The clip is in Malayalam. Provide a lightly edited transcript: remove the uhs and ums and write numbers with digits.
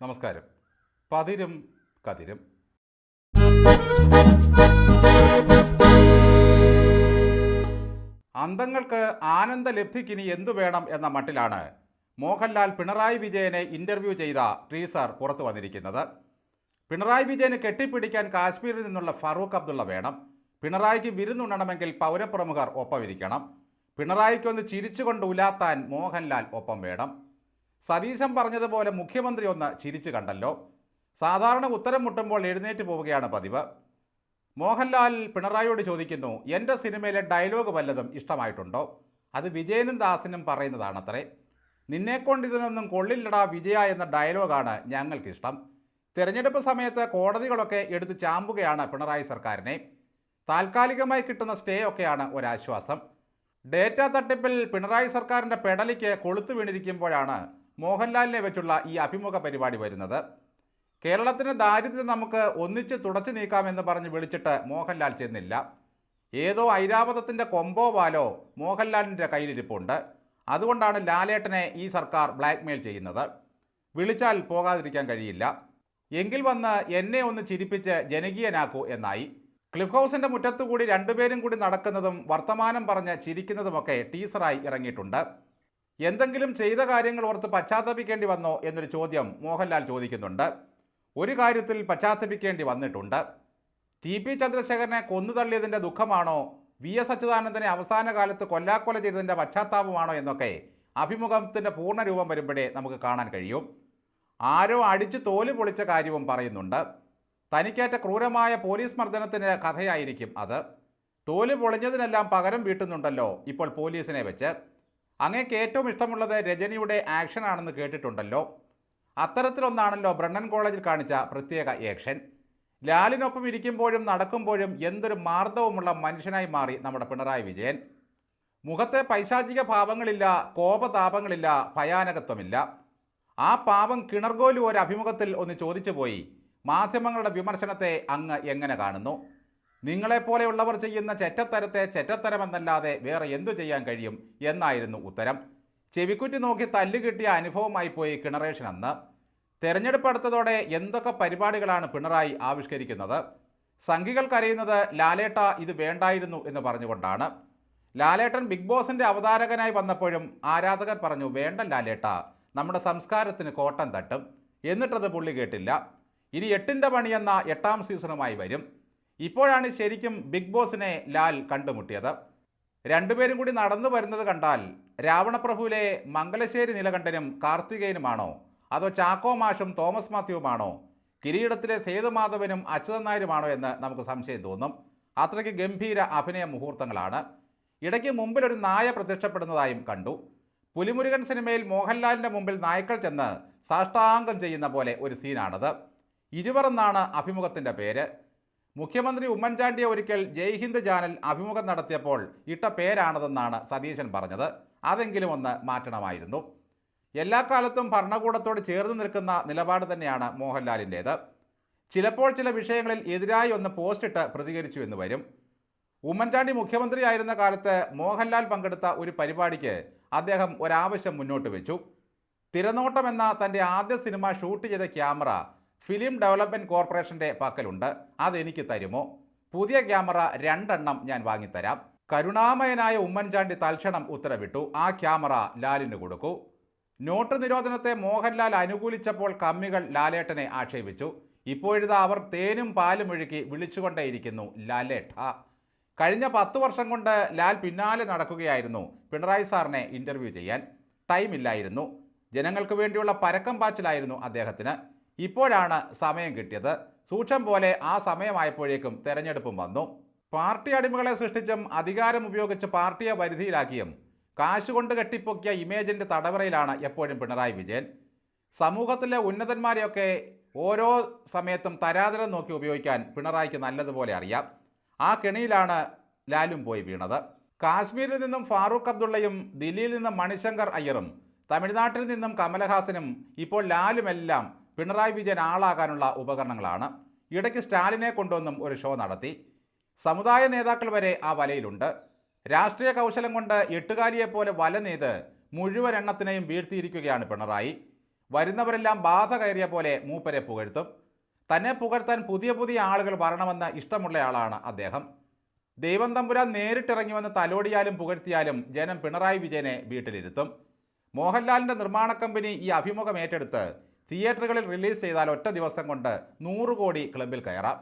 നമസ്കാരം. പതിരും കതിരും. അന്തങ്ങൾക്ക് ആനന്ദലബ്ധിക്കിനി എന്തു വേണം എന്ന മട്ടിലാണ് മോഹൻലാൽ പിണറായി വിജയനെ ഇൻ്റർവ്യൂ ചെയ്ത ടീസർ പുറത്തു വന്നിരിക്കുന്നത്. പിണറായി വിജയന് കെട്ടിപ്പിടിക്കാൻ കാശ്മീരിൽ നിന്നുള്ള ഫറൂഖ് അബ്ദുള്ള വേണം. പിണറായിക്ക് വിരുന്നുണ്ണണമെങ്കിൽ പൗരപ്രമുഖർ ഒപ്പമിരിക്കണം. പിണറായിക്കൊന്ന് ചിരിച്ചുകൊണ്ട് ഉലാത്താൻ മോഹൻലാൽ ഒപ്പം വേണം. സതീശൻ പറഞ്ഞതുപോലെ മുഖ്യമന്ത്രി ഒന്ന് ചിരിച്ചു കണ്ടല്ലോ. സാധാരണ ഉത്തരം മുട്ടുമ്പോൾ എഴുന്നേറ്റ് പോവുകയാണ് പതിവ്. മോഹൻലാൽ പിണറായിയോട് ചോദിക്കുന്നു, എൻ്റെ സിനിമയിലെ ഡയലോഗ് വല്ലതും ഇഷ്ടമായിട്ടുണ്ടോ? അത് വിജയനും ദാസിനും പറയുന്നതാണത്രേ. നിന്നെക്കൊണ്ടിതിനൊന്നും കൊള്ളില്ലടാ വിജയ എന്ന ഡയലോഗാണ് ഞങ്ങൾക്കിഷ്ടം. തിരഞ്ഞെടുപ്പ് സമയത്ത് കോടതികളൊക്കെ എടുത്ത് ചാമ്പുകയാണ് പിണറായി സർക്കാരിനെ. താൽക്കാലികമായി കിട്ടുന്ന സ്റ്റേ ഒക്കെയാണ് ഒരാശ്വാസം. ഡേറ്റ തട്ടിപ്പിൽ പിണറായി സർക്കാരിൻ്റെ പെടലിക്ക് കൊളുത്തു വീണിരിക്കുമ്പോഴാണ് മോഹൻലാലിനെ വെച്ചുള്ള ഈ അഭിമുഖ പരിപാടി വരുന്നത്. കേരളത്തിന് ദാരിദ്ര്യം നമുക്ക് ഒന്നിച്ച് തുടച്ചു നീക്കാമെന്ന് പറഞ്ഞ് വിളിച്ചിട്ട് മോഹൻലാൽ ചെന്നില്ല. ഏതോ ഐരാവതത്തിൻ്റെ കൊമ്പോ വാലോ മോഹൻലാലിൻ്റെ കയ്യിലിരിപ്പുണ്ട്. അതുകൊണ്ടാണ് ലാലേട്ടനെ ഈ സർക്കാർ ബ്ലാക്ക്മെയിൽ ചെയ്യുന്നത്. വിളിച്ചാൽ പോകാതിരിക്കാൻ കഴിയില്ല. എങ്കിൽ വന്ന് എന്നെ ഒന്ന് ചിരിപ്പിച്ച് ജനകീയനാക്കൂ എന്നായി. ക്ലിഫ് ഹൗസിൻ്റെ മുറ്റത്തുകൂടി രണ്ടുപേരും കൂടി നടക്കുന്നതും വർത്തമാനം പറഞ്ഞ് ചിരിക്കുന്നതുമൊക്കെ ടീസറായി ഇറങ്ങിയിട്ടുണ്ട്. എന്തെങ്കിലും ചെയ്ത കാര്യങ്ങൾ ഓർത്ത് പശ്ചാത്തപിക്കേണ്ടി വന്നോ എന്നൊരു ചോദ്യം മോഹൻലാൽ ചോദിക്കുന്നുണ്ട്. ഒരു കാര്യത്തിൽ പശ്ചാത്തപിക്കേണ്ടി വന്നിട്ടുണ്ട്. ടി.പി. ചന്ദ്രശേഖരനെ കൊന്നുതള്ളിയതിൻ്റെ ദുഃഖമാണോ, വി.എസ്. അച്യുതാനന്ദനെ അവസാന കാലത്ത് കൊല്ലാക്കൊല ചെയ്തതിൻ്റെ പശ്ചാത്താപമാണോ എന്നൊക്കെ അഭിമുഖത്തിൻ്റെ പൂർണ്ണരൂപം വരുമ്പോഴേ നമുക്ക് കാണാൻ കഴിയും. ആരോ അടിച്ചു തോല് പൊളിച്ച കാര്യവും പറയുന്നുണ്ട്. തനിക്കേറ്റ ക്രൂരമായ പോലീസ് മർദ്ദനത്തിൻ്റെ കഥയായിരിക്കും അത്. തോല് പൊളിഞ്ഞതിനെല്ലാം പകരം വീട്ടുന്നുണ്ടല്ലോ ഇപ്പോൾ പോലീസിനെ വെച്ച്. അങ്ങേക്ക് ഏറ്റവും ഇഷ്ടമുള്ളത് രജനിയുടെ ആക്ഷനാണെന്ന് കേട്ടിട്ടുണ്ടല്ലോ. അത്തരത്തിലൊന്നാണല്ലോ ബ്രണ്ണൻ കോളേജിൽ കാണിച്ച പ്രത്യേക ആക്ഷൻ. ലാലിനൊപ്പം ഇരിക്കുമ്പോഴും നടക്കുമ്പോഴും എന്തൊരു മാർദ്ദവുമുള്ള മനുഷ്യനായി മാറി നമ്മുടെ പിണറായി വിജയൻ. മുഖത്തെ പൈശാചിക ഭാവങ്ങളില്ല, കോപതാപങ്ങളില്ല, ഭയാനകത്വമില്ല. ആ പാവം കിണർഗോലു ഒരു അഭിമുഖത്തിൽ ഒന്ന് ചോദിച്ചു പോയി, മാധ്യമങ്ങളുടെ വിമർശനത്തെ അങ്ങ് എങ്ങനെ കാണുന്നു? നിങ്ങളെപ്പോലെയുള്ളവർ ചെയ്യുന്ന ചെറ്റത്തരത്തെ ചെറ്റത്തരമെന്നല്ലാതെ വേറെ എന്തു ചെയ്യാൻ കഴിയും എന്നായിരുന്നു ഉത്തരം. ചെവിക്കുറ്റി നോക്കി തല്ല് കിട്ടിയ അനുഭവമായി പോയി കിണറേഷൻ അന്ന്. തെരഞ്ഞെടുപ്പ് അടുത്തതോടെ എന്തൊക്കെ പരിപാടികളാണ് പിണറായി ആവിഷ്കരിക്കുന്നത്. സംഘികൾ കരയുന്നത് ലാലേട്ട ഇത് വേണ്ടായിരുന്നു എന്ന് പറഞ്ഞുകൊണ്ടാണ്. ലാലേട്ടൻ ബിഗ് ബോസിൻ്റെ അവതാരകനായി വന്നപ്പോഴും ആരാധകർ പറഞ്ഞു, വേണ്ട ലാലേട്ട, നമ്മുടെ സംസ്കാരത്തിന് കോട്ടം തട്ടും. എന്നിട്ടത് പുള്ളി കേട്ടില്ല. ഇനി 8ൻ്റെ പണിയെന്ന 8ാം സീസണുമായി വരും. ഇപ്പോഴാണ് ശരിക്കും ബിഗ് ബോസിനെ ലാൽ കണ്ടുമുട്ടിയത്. രണ്ടുപേരും കൂടി നടന്നു വരുന്നത് കണ്ടാൽ രാവണപ്രഭുവിലെ മംഗലശ്ശേരി നീലകണ്ഠനും കാർത്തികേയനുമാണോ, അതോ ചാക്കോ മാഷും തോമസ് മാത്യുവുമാണോ, കിരീടത്തിലെ സേതുമാധവനും അച്യുതൻ നായരുമാണോ എന്ന് നമുക്ക് സംശയം തോന്നും. അത്രയ്ക്ക് ഗംഭീര അഭിനയ മുഹൂർത്തങ്ങളാണ്. ഇടയ്ക്ക് മുമ്പിലൊരു നായ പ്രത്യക്ഷപ്പെടുന്നതായും കണ്ടു. പുലിമുരുകൻ സിനിമയിൽ മോഹൻലാലിൻ്റെ മുമ്പിൽ നായ്ക്കൾ ചെന്ന് സാഷ്ടാംഗം ചെയ്യുന്ന പോലെ ഒരു സീനാണത്. ഇരുവരെന്നാണ് അഭിമുഖത്തിൻ്റെ പേര്. മുഖ്യമന്ത്രി ഉമ്മൻചാണ്ടിയെ ഒരിക്കൽ ജയ്ഹിന്ദ് ചാനൽ അഭിമുഖം നടത്തിയപ്പോൾ ഇട്ട പേരാണതെന്നാണ് സതീശൻ പറഞ്ഞത്. അതെങ്കിലും ഒന്ന് മാറ്റണമായിരുന്നു. എല്ലാ കാലത്തും ഭരണകൂടത്തോട് ചേർന്ന് നിൽക്കുന്ന നിലപാട് തന്നെയാണ് മോഹൻലാലിൻ്റേത്. ചിലപ്പോൾ ചില വിഷയങ്ങളിൽ എതിരായി ഒന്ന് പോസ്റ്റിട്ട് പ്രതികരിച്ചു എന്ന് വരും. ഉമ്മൻചാണ്ടി മുഖ്യമന്ത്രിയായിരുന്ന കാലത്ത് മോഹൻലാൽ പങ്കെടുത്ത ഒരു പരിപാടിക്ക് അദ്ദേഹം ഒരാവശ്യം മുന്നോട്ട് വെച്ചു. തിരനോട്ടം എന്ന തൻ്റെ ആദ്യ സിനിമ ഷൂട്ട് ചെയ്ത ക്യാമറ ഫിലിം ഡെവലപ്മെൻറ്റ് കോർപ്പറേഷൻ്റെ പക്കലുണ്ട്, അതെനിക്ക് തരുമോ? പുതിയ ക്യാമറ 2 എണ്ണം ഞാൻ വാങ്ങിത്തരാം. കരുണാമയനായ ഉമ്മൻചാണ്ടി തൽക്ഷണം ഉത്തരവിട്ടു, ആ ക്യാമറ ലാലിന് കൊടുക്കൂ. നോട്ട് നിരോധനത്തെ മോഹൻലാൽ അനുകൂലിച്ചപ്പോൾ കമ്മികൾ ലാലേട്ടനെ ആക്ഷേപിച്ചു. ഇപ്പോഴിതാ അവർ തേനും പാലും ഒഴുക്കി വിളിച്ചുകൊണ്ടേയിരിക്കുന്നു, ലാലേട്ട. കഴിഞ്ഞ 10 വർഷം കൊണ്ട് ലാൽ പിന്നാലെ നടക്കുകയായിരുന്നു പിണറായി സാറിനെ ഇൻ്റർവ്യൂ ചെയ്യാൻ. ടൈമില്ലായിരുന്നു. ജനങ്ങൾക്ക് വേണ്ടിയുള്ള പരക്കം പാച്ചിലായിരുന്നു അദ്ദേഹത്തിന്. ഇപ്പോഴാണ് സമയം കിട്ടിയത്. സൂക്ഷം പോലെ ആ സമയമായപ്പോഴേക്കും തെരഞ്ഞെടുപ്പും വന്നു. പാർട്ടി അടിമകളെ സൃഷ്ടിച്ചും അധികാരം ഉപയോഗിച്ച് പാർട്ടിയെ വരുതിയിലാക്കിയും കാശുകൊണ്ട് കെട്ടിപ്പൊക്കിയ ഇമേജിൻ്റെ തടവറയിലാണ് എപ്പോഴും പിണറായി വിജയൻ. സമൂഹത്തിലെ ഉന്നതന്മാരെയൊക്കെ ഓരോ സമയത്തും തരാതരം നോക്കി ഉപയോഗിക്കാൻ പിണറായിക്ക് നല്ലതുപോലെ അറിയാം. ആ കെണിയിലാണ് ലാലും പോയി വീണത്. കാശ്മീരിൽ നിന്നും ഫാറൂഖ് അബ്ദുള്ളയും ദില്ലിയിൽ നിന്നും മണിശങ്കർ അയ്യറും തമിഴ്നാട്ടിൽ നിന്നും കമലഹാസനും ഇപ്പോൾ ലാലുമെല്ലാം പിണറായി വിജയൻ ആളാകാനുള്ള ഉപകരണങ്ങളാണ്. ഇടയ്ക്ക് സ്റ്റാലിനെ കൊണ്ടുവന്നും ഒരു ഷോ നടത്തി. സമുദായ നേതാക്കൾ വരെ ആ വലയിലുണ്ട്. രാഷ്ട്രീയ കൗശലം കൊണ്ട് എട്ടുകാലിയെപ്പോലെ വല നെയ്ത് മുഴുവൻ എണ്ണത്തിനെയും വീഴ്ത്തിയിരിക്കുകയാണ് പിണറായി. വരുന്നവരെല്ലാം ബാധ കയറിയ പോലെ മൂപ്പരെ പുകഴ്ത്തും. തന്നെ പുകഴ്ത്താൻ പുതിയ പുതിയ ആളുകൾ വരണമെന്ന് ഇഷ്ടമുള്ളയാളാണ് അദ്ദേഹം. ദൈവം തമ്പുരാൻ നേരിട്ടിറങ്ങി വന്ന് തലോടിയാലും പുകഴ്ത്തിയാലും ജനം പിണറായി വിജയനെ വീട്ടിലിരുത്തും. മോഹൻലാലിൻ്റെ നിർമ്മാണ കമ്പനി ഈ അഭിമുഖം ഏറ്റെടുത്ത് തിയേറ്ററുകളിൽ റിലീസ് ചെയ്താൽ ഒറ്റ ദിവസം കൊണ്ട് 100 കോടി ക്ലബിൽ കയറാം.